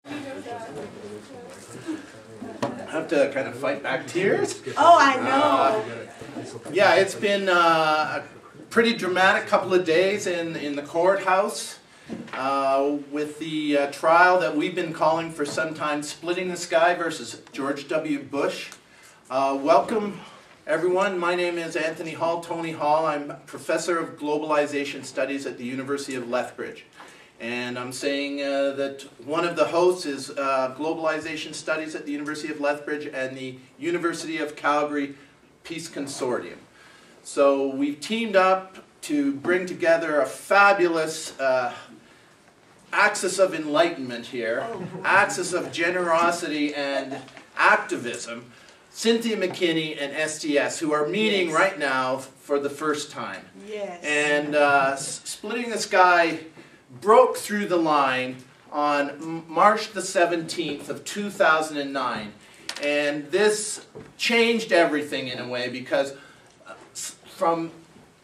I have to kind of fight back tears. Oh, I know. Yeah, it's been a pretty dramatic couple of days in the courthouse with the trial that we've been calling for some time, Splitting the Sky versus George W. Bush. Welcome, everyone. My name is Anthony Hall, Tony Hall. I'm Professor of Globalization Studies at the University of Lethbridge. And I'm saying that one of the hosts is Globalization Studies at the University of Lethbridge and the University of Calgary Peace Consortium. So we've teamed up to bring together a fabulous axis of enlightenment here, axis of generosity and activism, Cynthia McKinney and STS, who are meeting right now for the first time. Yes. And Splitting the Sky broke through the line on March the 17th of 2009. And this changed everything in a way, because from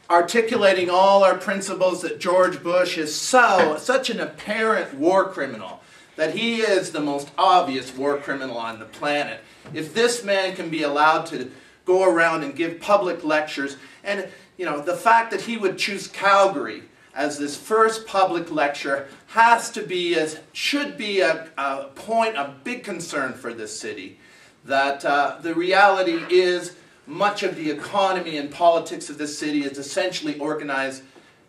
articulating all our principles that George Bush is such an apparent war criminal, that he is the most obvious war criminal on the planet. If this man can be allowed to go around and give public lectures, and you know, the fact that he would choose Calgary as this first public lecture should be a point of big concern for this city. That the reality is much of the economy and politics of this city is essentially organized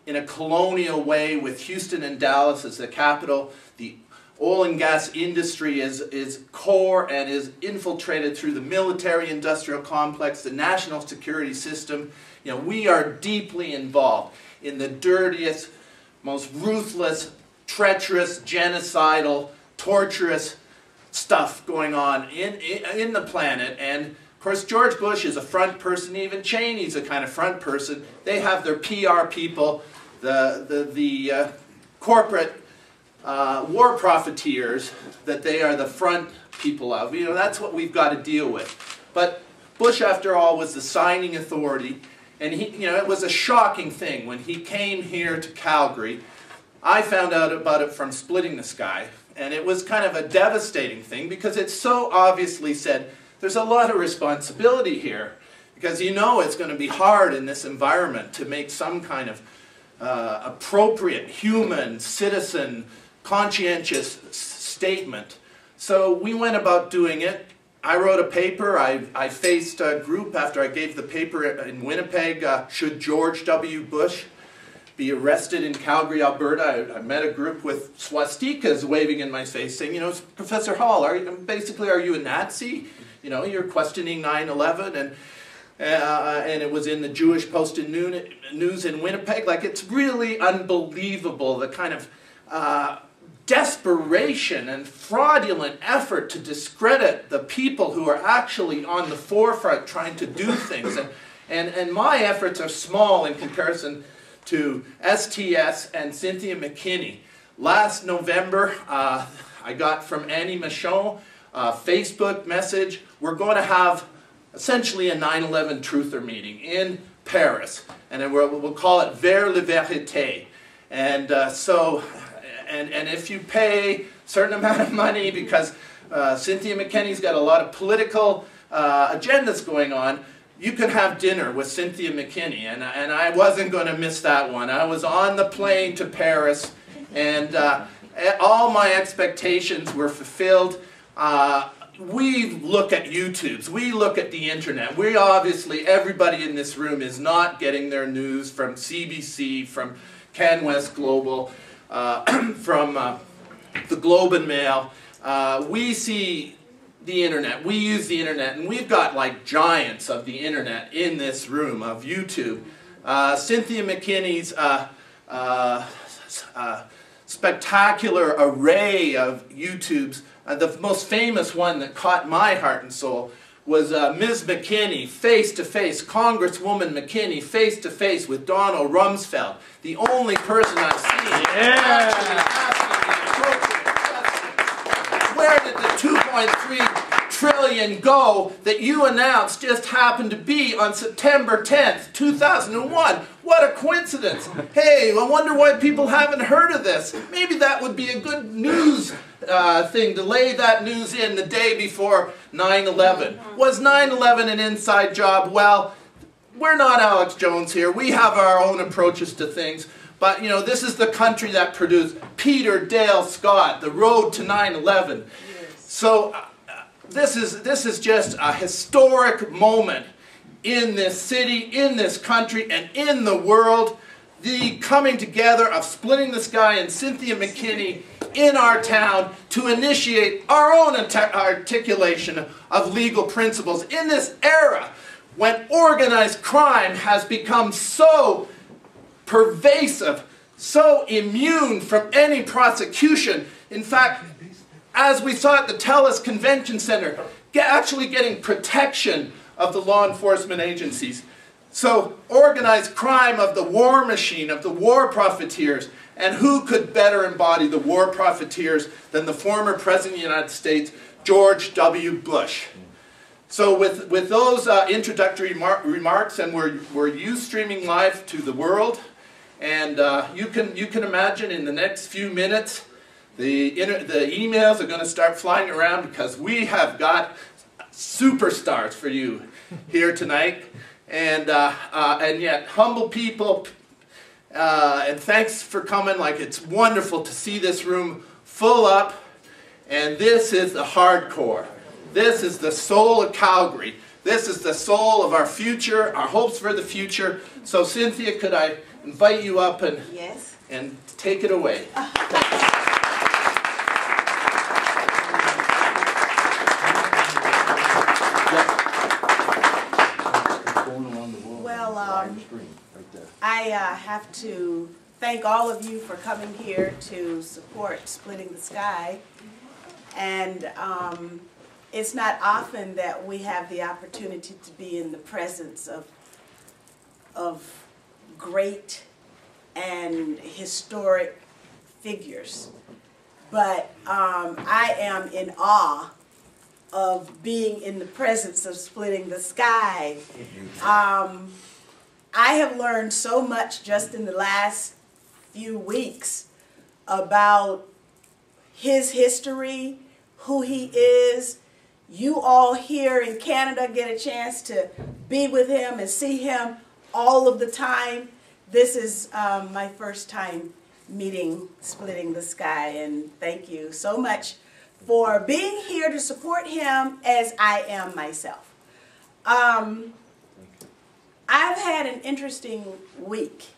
in a colonial way, with Houston and Dallas as the capital. The oil and gas industry is core and is infiltrated through the military-industrial complex, the national security system. You know, we are deeply involved in the dirtiest, most ruthless, treacherous, genocidal, torturous stuff going on in the planet. And of course, George Bush is a front person. Even Cheney's a kind of front person. They have their PR people, the corporate war profiteers that they are the front people of. You know, that's what we've got to deal with. But Bush, after all, was the signing authority. And it was a shocking thing when he came here to Calgary. I found out about it from Splitting the Sky, and it was kind of a devastating thing, because it so obviously said there's a lot of responsibility here, because you know it's going to be hard in this environment to make some kind of appropriate human, citizen, conscientious statement. So we went about doing it. I wrote a paper. I faced a group after I gave the paper in Winnipeg, should George W. Bush be arrested in Calgary, Alberta. I met a group with swastikas waving in my face saying, you know, Professor Hall, are you a Nazi? You know, you're questioning 9/11, and it was in the Jewish Post and News in Winnipeg. Like, it's really unbelievable, the kind of desperation and fraudulent effort to discredit the people who are actually on the forefront trying to do things. And my efforts are small in comparison to STS and Cynthia McKinney. Last November, I got from Annie Michon a Facebook message. We're going to have essentially a 9/11 truther meeting in Paris, and we'll call it Vers la Vérité. And And if you pay a certain amount of money, because Cynthia McKinney's got a lot of political agendas going on, you can have dinner with Cynthia McKinney. And I wasn't going to miss that one. I was on the plane to Paris, and all my expectations were fulfilled. We look at YouTubes. We look at the internet. We obviously, everybody in this room is not getting their news from CBC, from CanWest Global, from the Globe and Mail. We see the internet, we use the internet, and we've got like giants of the internet in this room, of YouTube. Cynthia McKinney's spectacular array of YouTubes, the most famous one that caught my heart and soul was Ms. McKinney face-to-face, Congresswoman McKinney face-to-face with Donald Rumsfeld, the only person I've seen actually asking the appropriate questions. Where did the 2.3 trillion go that you announced just happened to be on September 10th, 2001? What a coincidence. Hey, I wonder why people haven't heard of this. Maybe that would be a good news thing to lay that news in the day before 9/11. Was 9/11 an inside job? Well, we're not Alex Jones here. We have our own approaches to things. But, you know, this is the country that produced Peter, Dale, Scott, The Road to 9/11. So this is just a historic moment in this city, in this country, and in the world. The coming together of Splitting the Sky and Cynthia McKinney in our town to initiate our own articulation of legal principles in this era when organized crime has become so pervasive, so immune from any prosecution. In fact, as we saw at the TELUS Convention Center, actually getting protection of the law enforcement agencies. So, organized crime of the war machine, of the war profiteers. And who could better embody the war profiteers than the former President of the United States, George W. Bush? So with those introductory remarks, and we're Ustreaming live to the world, and you can imagine in the next few minutes, the emails are going to start flying around because we have got superstars for you here tonight, and yet humble people, and thanks for coming. Like, it's wonderful to see this room full up, and this is the hardcore. This is the soul of Calgary. This is the soul of our future, our hopes for the future. So Cynthia, could I invite you up and Yes. and take it away? Thanks. Well, I have to thank all of you for coming here to support Splitting the Sky. And it's not often that we have the opportunity to be in the presence of great and historic figures. But I am in awe of being in the presence of Splitting the Sky. I have learned so much just in the last few weeks about his history, who he is. You all here in Canada get a chance to be with him and see him all of the time. This is my first time meeting Splitting the Sky, and thank you so much for being here to support him as I am myself. I've had an interesting week.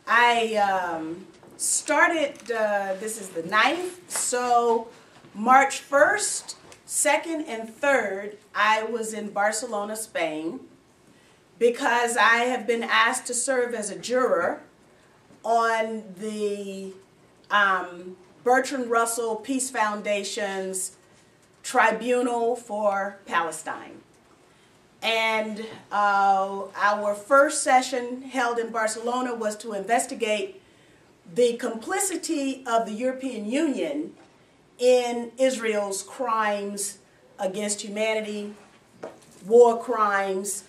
I started, this is the 9th, so March 1st, 2nd, and 3rd, I was in Barcelona, Spain, because I have been asked to serve as a juror on the Bertrand Russell Peace Foundation's Tribunal for Palestine. And our first session held in Barcelona was to investigate the complicity of the European Union in Israel's crimes against humanity, war crimes,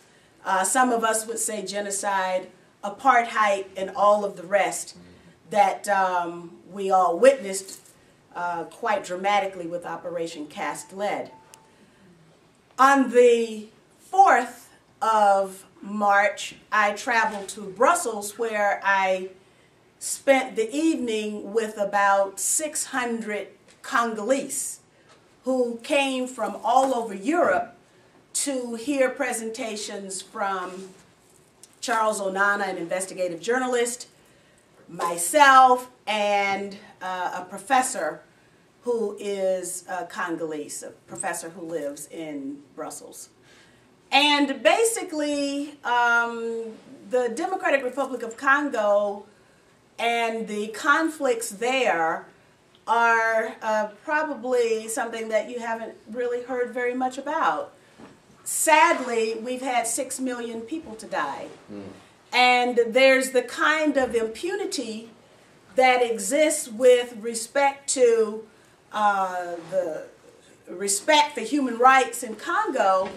some of us would say genocide, apartheid, and all of the rest that we all witnessed quite dramatically with Operation Cast Lead. On the 4th of March, I traveled to Brussels, where I spent the evening with about 600 Congolese who came from all over Europe to hear presentations from Charles Onana, an investigative journalist, myself, and a professor who is Congolese, a professor who lives in Brussels. And basically, the Democratic Republic of Congo and the conflicts there are probably something that you haven't really heard very much about. Sadly, we've had 6 million people to die. And there's the kind of impunity that exists with respect to the respect for human rights in Congo,